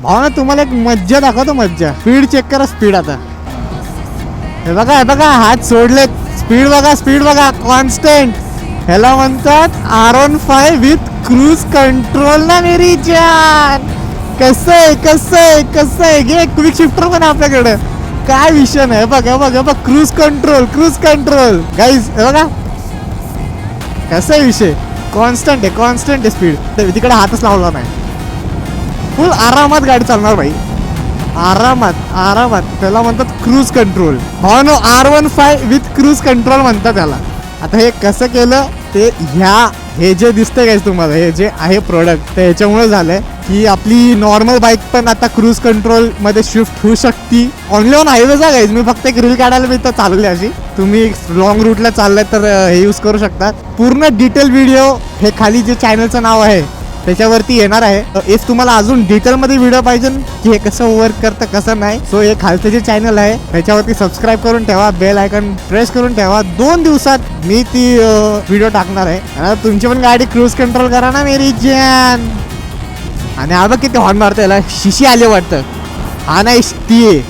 भाऊ ना तुम्हाला एक मज्जा दाखवतो, मज्जा. स्पीड चेक करा, स्पीड आता. हे बघा हात सोडलेत. स्पीड बघा कॉन्स्टंट. ह्याला म्हणतात R15 विथ क्रूज कंट्रोल ना मेरी जान. कसं आहे घे. क्विक शिफ्टर पण आपल्याकडे. काय विषय नाही. बघ क्रूज कंट्रोल गाईज. हे बघा कसा आहे विषय. कॉन्स्टंट आहे स्पीड. तिकडे हातच लावला नाही. फुल आरामात गाडी चालणार भाई. आरामात. त्याला म्हणतात क्रूज कंट्रोल. भावानो R15 विथ क्रूज कंट्रोल म्हणतात त्याला. आता हे कसं केलं ते हे जे दिसतंय गाईज तुम्हाला, हे जे आहे प्रोडक्ट, ते ह्याच्यामुळे झालंय की आपली नॉर्मल बाईक पण आता क्रूज कंट्रोल मध्ये शिफ्ट होऊ शकती. ऑनली ऑन हायवेज आहे गाईज. मी फक्त एक रील काढायला मी तर चालले अशी. तुम्ही लॉंग रूटला चाललाय तर हे यूज करू शकता. पूर्ण डिटेल व्हिडिओ हे खाली जे चॅनलचं नाव आहे त्याच्यावरती येणार आहे. इफ तुम्हाला अजून डिटेलमध्ये व्हिडिओ पाहिजे की हे कसं वर्क करतं कसं नाही, सो हे खालचं जे चॅनल आहे त्याच्यावरती सबस्क्राईब करून ठेवा. बेल आयकॉन प्रेस करून ठेवा. 2 दिवसात मी ती व्हिडिओ टाकणार आहे. तुमची पण गाडी क्रूज कंट्रोल करा ना मेरी जान. आणि आता किती हॉर्न मारतो याला. शिशी आले वाटतं. हा नाही ती आहे.